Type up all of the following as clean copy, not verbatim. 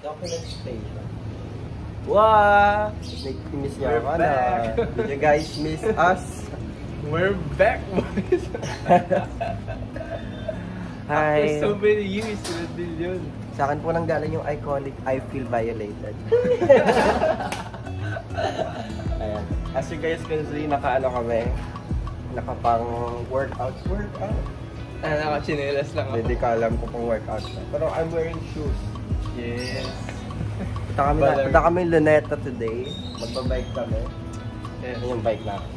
Document station. Wow! Miss niya ako na. Did you guys miss us? We're back, boys! Hi! After so many years, din yun. Sa akin po nang galing yung iconic I Feel Violated. Ayan. As you guys can see, naka-ano kami. Nakapang workout. Naka-chinelas lang ako. Hindi ka alam ko pang workout na. Pero I'm wearing shoes. Yes. Punta kami Luneta today. Magbabike kami. Yes. Yan yung bike namin.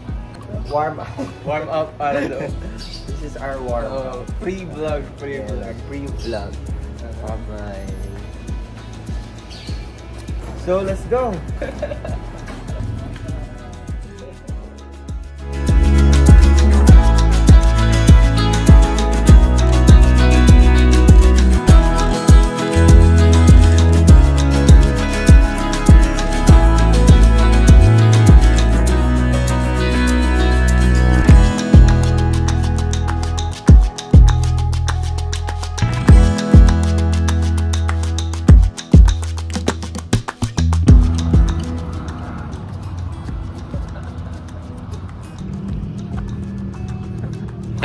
Warm up. Warm up para doon. This is our warm up. Pre-vlog. Pre-vlog. Alright. So let's go.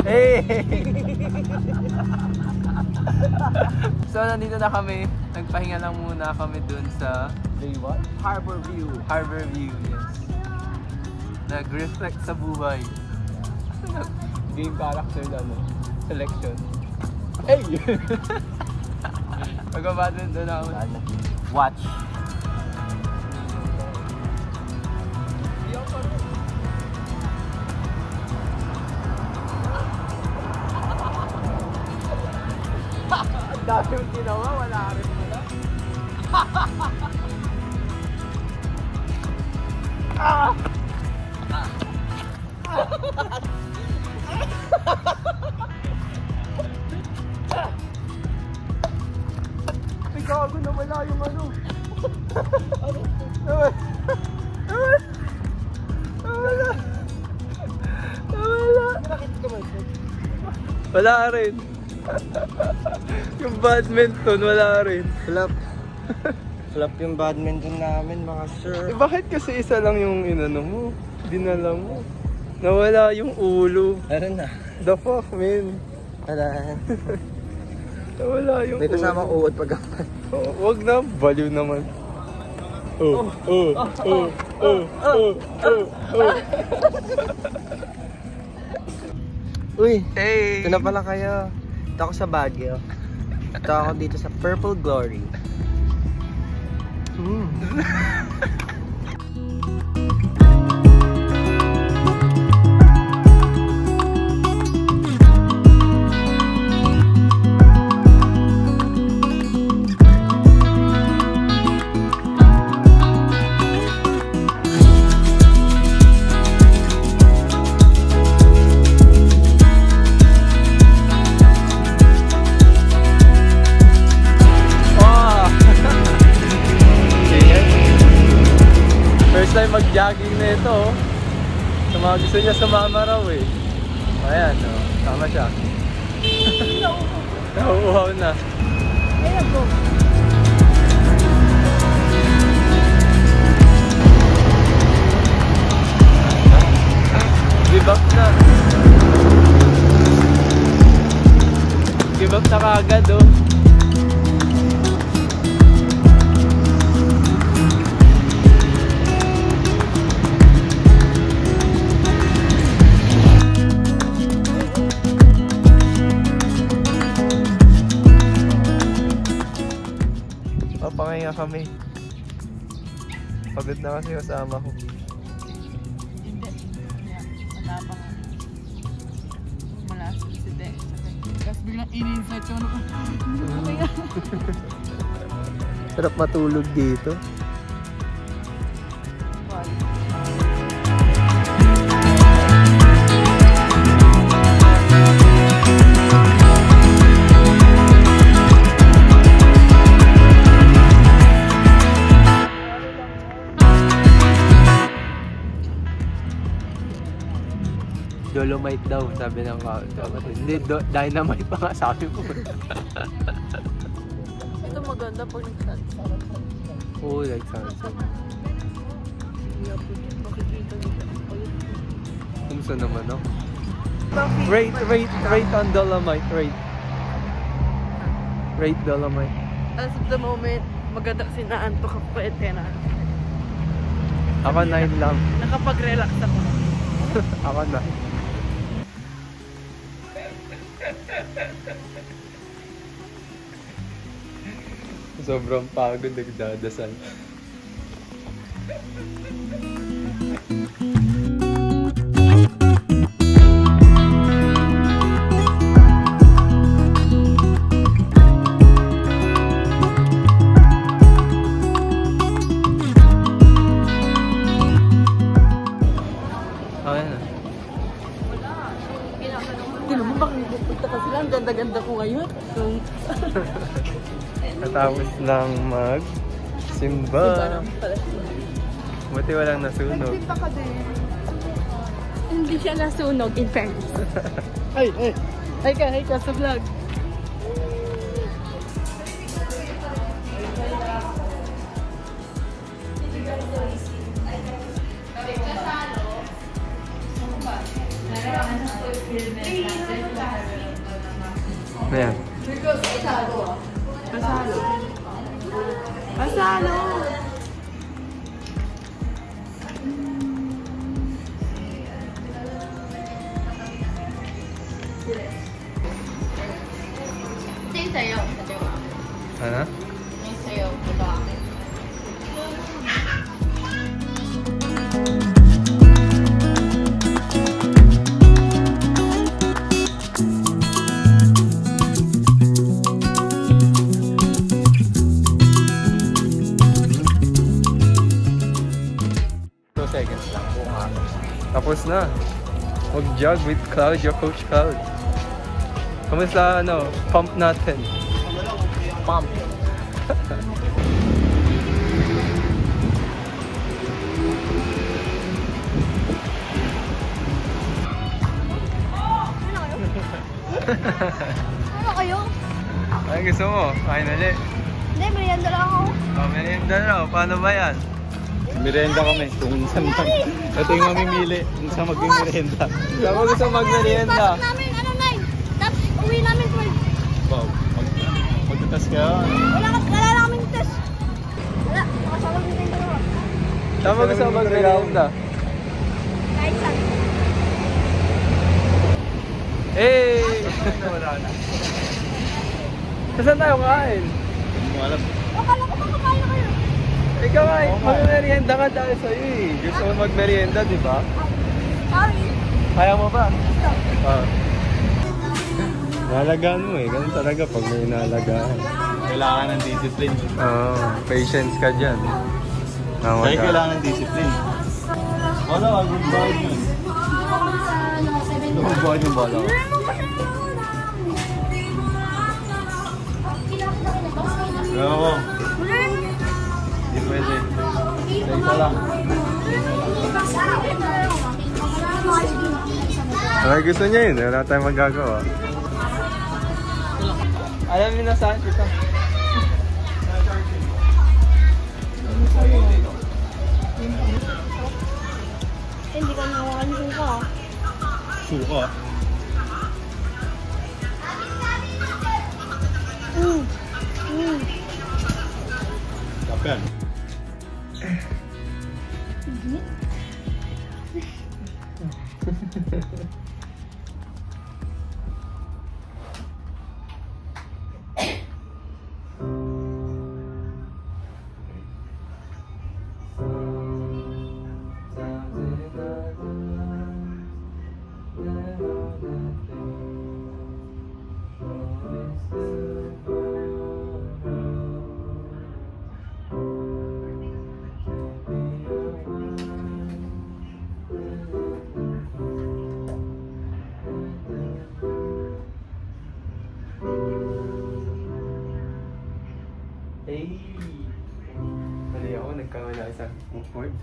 Hey! So nandito na kami. Nagpahinga lang muna kami dun sa Harbor View. Harbor View, yes. Nag-reflect sa buhay. Game character na, no? Selection. Hey! Mag-badminton na ako. Watch. Dahil yung ginawa, wala rin wala. Ay, gago na wala yung ano. Wala rin. Yung badminton, wala rin. Flop yung badminton namin, mga sir. Bakit kasi isa lang yung inano mo? Dinala mo. Nawala yung ulo. Meron na. The fuck, man? Wala. Nawala yung May kasamang uod pag wag na, baliw naman. Uy, Hey! ito na pala kayo. Ito ako sa Baguio. Ito ako dito sa Purple Glory. Mag-jogging na ito, oh. Sa mga gusto niya sumama raw eh. Ayan, oh. Tama siya. Nauuhaw na. Ayan po. Give up na. Give up na kaagad, oh. Papahinga kami. Pagod na kasi kasama ko. Hindi. Wala pa nga. Malakas si De. Tapos biglang in-insight yung ano ko. Sarap matulog dito. Dolomite daw, sabi ng kapatid. Hindi, dynamite pa nga sabi mo. Ito maganda pag nagsasalat. Oo, like sunset. Makikita nila. Kumusta naman ako? Rate on Dolomite, rate Dolomite. As of the moment, maganda kasi naantok ako pa etena. Ako 9 lang. Nakapag-relax ako. Ako na. Sobrang pagod, nagdadasal. Tignan mo, bakit pupunta ka sila? Ang ganda-ganda ko ngayon. Natapos lang mag-simba. Buti walang nasunog. ka din. Hindi siya nasunog, in fairness. Ay! Hi ka sa vlog. Ayan. Pasalo! Ito yung sayo. Ano? Yung sayo. Diba? Seconds lang. Tapos na. Mag-jog with Cloud, your coach Cloud. Kamusta pump natin? Pump. Ano kayo? Ay, gusto mo? Finally. Hindi, merienda lang ako. Oh, merienda na. Paano ba yan? Merienda kami kung saan man. Ito yung mamimili kung saan mag-merienda. Saan mo gusto mag-merienda? Pasok namin, 9. Tapos uwi namin 12. Wow. Magtutas kayo. Wala na kami test. Wala, makasama ko din dalawa. Saan mo gusto mag-merienda? Kahit saan. Hey! Saan tayo kain? Hindi mo alam. Akala ko pa kumain na kayo. Ikaw ay, mag-merienda ka dahil sa'yo eh. Gusto mo mag-merienda, di ba? Sorry. Kaya mo ba? Nalagaan mo eh. Ganun talaga pag may nalagaan. Kailangan ng discipline. Oo, patience ka dyan. Kaya kailangan ng discipline. Wala, good boy yun. Good boy yung bala. Gano ko? Hindi pwede. Isa lang. Ay, gusto niya yun. Wala tayong magagawa. Alam niyo na saan ito? Hindi ka nawakan yung suka. Suka. Kapen. Hey! Mali ako, nagkamala sa board.